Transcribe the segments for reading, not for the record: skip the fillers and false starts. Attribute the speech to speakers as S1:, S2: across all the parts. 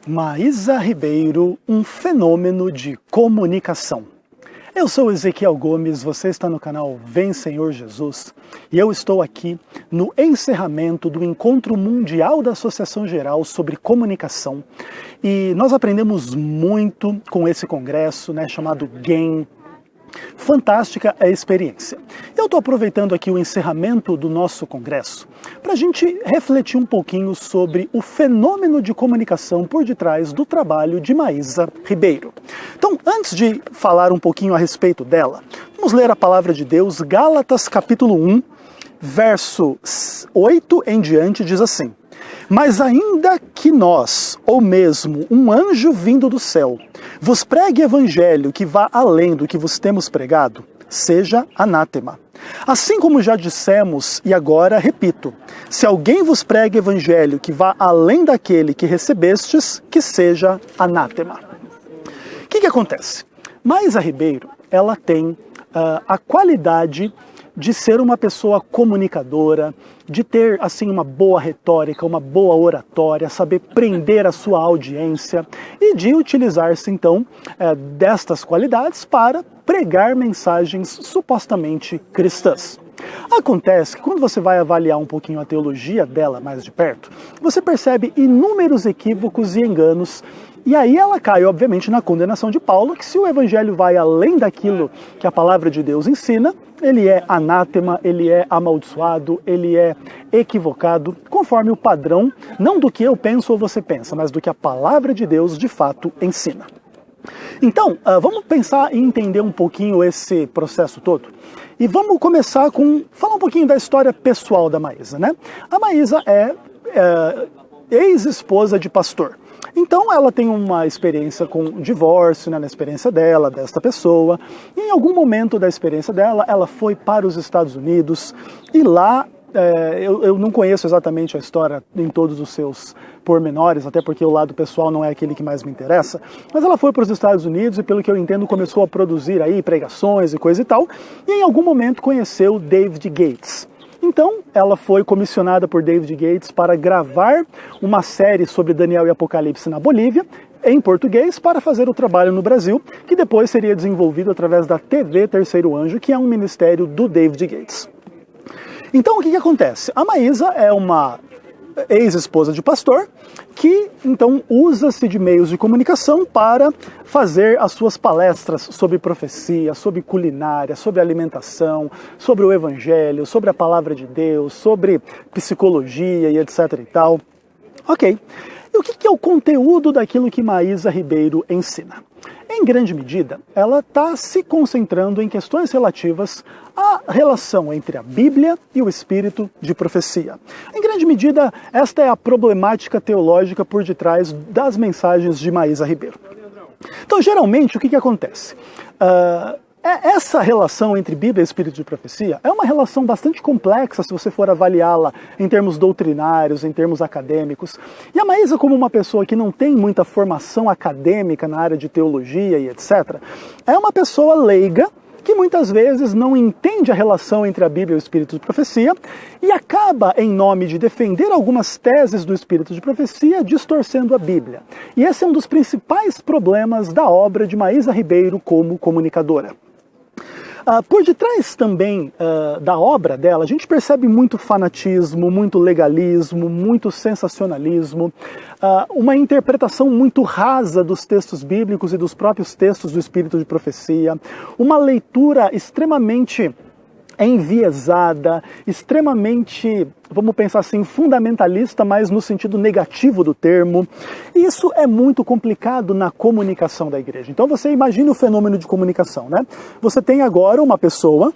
S1: Maísa Ribeiro, um fenômeno de comunicação. Eu sou Ezequiel Gomes, você está no canal Vem Senhor Jesus e eu estou aqui no encerramento do Encontro Mundial da Associação Geral sobre Comunicação. E nós aprendemos muito com esse congresso, chamado GAME. Fantástica a experiência. Eu estou aproveitando aqui o encerramento do nosso congresso para a gente refletir um pouquinho sobre o fenômeno de comunicação por detrás do trabalho de Maísa Ribeiro. Então, antes de falar um pouquinho a respeito dela, vamos ler a palavra de Deus, Gálatas capítulo 1, verso 8 em diante, diz assim: Mas ainda que nós, ou mesmo um anjo vindo do céu, vos pregue evangelho que vá além do que vos temos pregado, seja anátema. Assim como já dissemos, e agora repito, se alguém vos pregue evangelho que vá além daquele que recebestes, que seja anátema. O que acontece? Maísa Ribeiro, ela tem a qualidade de ser uma pessoa comunicadora, de ter assim uma boa retórica, uma boa oratória, saber prender a sua audiência e de utilizar-se então destas qualidades para pregar mensagens supostamente cristãs. Acontece que quando você vai avaliar um pouquinho a teologia dela mais de perto, você percebe inúmeros equívocos e enganos. E aí ela cai, obviamente, na condenação de Paulo, que se o evangelho vai além daquilo que a palavra de Deus ensina, ele é anátema, ele é amaldiçoado, ele é equivocado, conforme o padrão, não do que eu penso ou você pensa, mas do que a palavra de Deus de fato ensina. Então, vamos pensar e entender um pouquinho esse processo todo. E vamos começar com falar um pouquinho da história pessoal da Maísa, A Maísa é ex-esposa de pastor. Então ela tem uma experiência com divórcio, na experiência dela, desta pessoa. E em algum momento da experiência dela, ela foi para os Estados Unidos e lá, eu não conheço exatamente a história em todos os seus pormenores, até porque o lado pessoal não é aquele que mais me interessa, mas ela foi para os Estados Unidos e, pelo que eu entendo, começou a produzir aí pregações e coisa e tal, e em algum momento conheceu David Gates. Então, ela foi comissionada por David Gates para gravar uma série sobre Daniel e Apocalipse na Bolívia, em português, para fazer o trabalho no Brasil, que depois seria desenvolvido através da TV Terceiro Anjo, que é um ministério do David Gates. Então, o que acontece? A Maísa é uma ex-esposa de pastor, que então usa-se de meios de comunicação para fazer as suas palestras sobre profecia, sobre culinária, sobre alimentação, sobre o evangelho, sobre a palavra de Deus, sobre psicologia e etc e tal. Ok. E o que é o conteúdo daquilo que Maísa Ribeiro ensina? Em grande medida, ela está se concentrando em questões relativas à relação entre a Bíblia e o espírito de profecia. Em grande medida, esta é a problemática teológica por detrás das mensagens de Maísa Ribeiro. Então, geralmente, o que acontece? Essa relação entre Bíblia e espírito de profecia é uma relação bastante complexa se você for avaliá-la em termos doutrinários, em termos acadêmicos. E a Maísa, como uma pessoa que não tem muita formação acadêmica na área de teologia e etc., é uma pessoa leiga que muitas vezes não entende a relação entre a Bíblia e o espírito de profecia e acaba, em nome de defender algumas teses do espírito de profecia, distorcendo a Bíblia. E esse é um dos principais problemas da obra de Maísa Ribeiro como comunicadora. Por detrás também da obra dela, a gente percebe muito fanatismo, muito legalismo, muito sensacionalismo, uma interpretação muito rasa dos textos bíblicos e dos próprios textos do espírito de profecia, uma leitura extremamente enviesada, extremamente, vamos pensar assim, fundamentalista, mas no sentido negativo do termo. Isso é muito complicado na comunicação da igreja. Então você imagina o fenômeno de comunicação, Você tem agora uma pessoa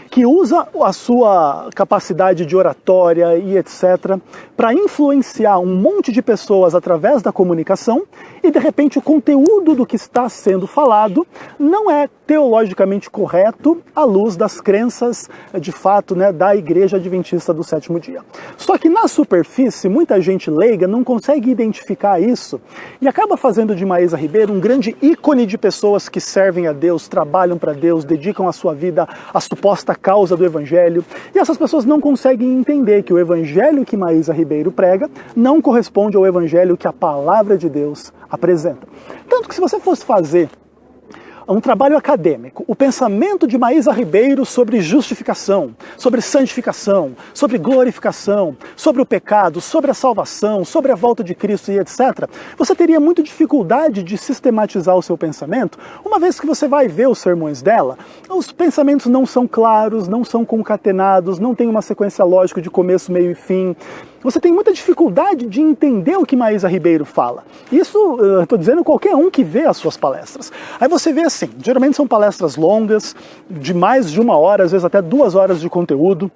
S1: que usa a sua capacidade de oratória e etc. para influenciar um monte de pessoas através da comunicação e, de repente, o conteúdo do que está sendo falado não é teologicamente correto à luz das crenças, de fato, da Igreja Adventista do Sétimo Dia. Só que, na superfície, muita gente leiga não consegue identificar isso e acaba fazendo de Maísa Ribeiro um grande ícone de pessoas que servem a Deus, trabalham para Deus, dedicam a sua vida à suposta causa do evangelho, e essas pessoas não conseguem entender que o evangelho que Maísa Ribeiro prega não corresponde ao evangelho que a palavra de Deus apresenta. Tanto que se você fosse fazer um trabalho acadêmico, o pensamento de Maísa Ribeiro sobre justificação, sobre santificação, sobre glorificação, sobre o pecado, sobre a salvação, sobre a volta de Cristo e etc., você teria muita dificuldade de sistematizar o seu pensamento, uma vez que você vai ver os sermões dela, os pensamentos não são claros, não são concatenados, não tem uma sequência lógica de começo, meio e fim. Você tem muita dificuldade de entender o que Maísa Ribeiro fala. Isso, eu estou dizendo, qualquer um que vê as suas palestras. Aí você vê assim, geralmente são palestras longas, de mais de 1 hora, às vezes até 2 horas de conteúdo.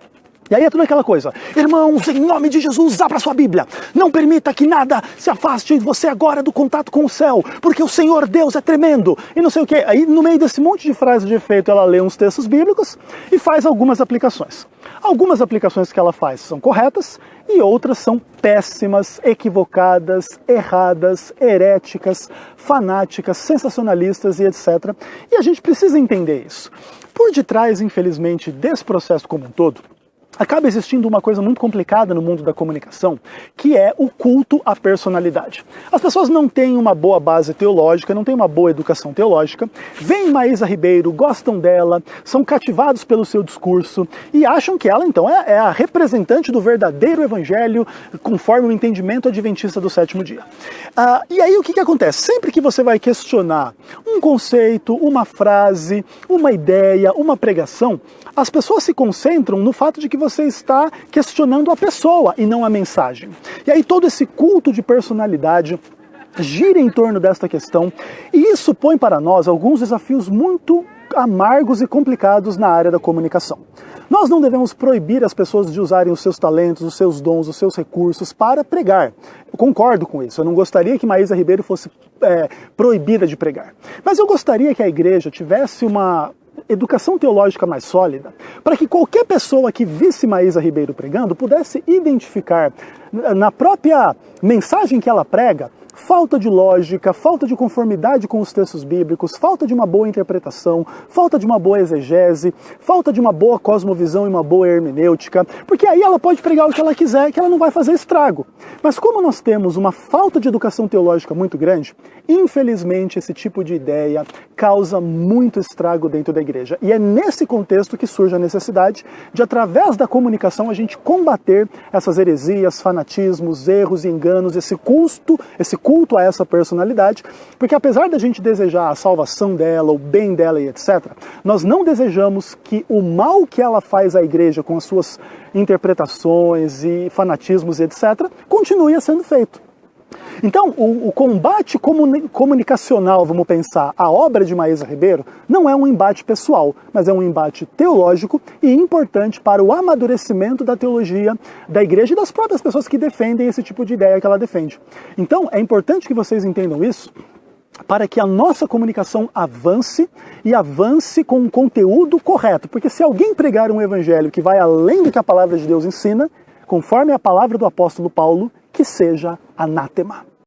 S1: E aí é tudo aquela coisa, irmãos, em nome de Jesus, abra sua Bíblia. Não permita que nada se afaste de você agora do contato com o céu, porque o Senhor Deus é tremendo. E não sei o quê. Aí no meio desse monte de frases de efeito, ela lê uns textos bíblicos e faz algumas aplicações. Algumas aplicações que ela faz são corretas e outras são péssimas, equivocadas, erradas, heréticas, fanáticas, sensacionalistas e etc. E a gente precisa entender isso. Por detrás, infelizmente, desse processo como um todo, acaba existindo uma coisa muito complicada no mundo da comunicação, que é o culto à personalidade. As pessoas não têm uma boa base teológica, não têm uma boa educação teológica, veem Maísa Ribeiro, gostam dela, são cativados pelo seu discurso e acham que ela, então, é a representante do verdadeiro evangelho, conforme o entendimento adventista do sétimo dia. E aí o que acontece? Sempre que você vai questionar um conceito, uma frase, uma ideia, uma pregação, as pessoas se concentram no fato de que você está questionando a pessoa e não a mensagem. E aí todo esse culto de personalidade gira em torno desta questão, e isso põe para nós alguns desafios muito amargos e complicados na área da comunicação. Nós não devemos proibir as pessoas de usarem os seus talentos, os seus dons, os seus recursos para pregar. Eu concordo com isso. Eu não gostaria que Maísa Ribeiro fosse proibida de pregar. Mas eu gostaria que a igreja tivesse uma educação teológica mais sólida, para que qualquer pessoa que visse Maísa Ribeiro pregando pudesse identificar na própria mensagem que ela prega falta de lógica, falta de conformidade com os textos bíblicos, falta de uma boa interpretação, falta de uma boa exegese, falta de uma boa cosmovisão e uma boa hermenêutica, porque aí ela pode pregar o que ela quiser, que ela não vai fazer estrago. Mas como nós temos uma falta de educação teológica muito grande, infelizmente esse tipo de ideia causa muito estrago dentro da igreja. E é nesse contexto que surge a necessidade de, através da comunicação, a gente combater essas heresias, fanatismos, erros e enganos, esse culto a essa personalidade, porque apesar da gente desejar a salvação dela, o bem dela e etc., nós não desejamos que o mal que ela faz à igreja com as suas interpretações e fanatismos e etc., continue sendo feito. Então, o combate comunicacional, vamos pensar, a obra de Maísa Ribeiro, não é um embate pessoal, mas é um embate teológico e importante para o amadurecimento da teologia da igreja e das próprias pessoas que defendem esse tipo de ideia que ela defende. Então, é importante que vocês entendam isso, para que a nossa comunicação avance e avance com um conteúdo correto. Porque se alguém pregar um evangelho que vai além do que a palavra de Deus ensina, conforme a palavra do apóstolo Paulo, que seja anátema.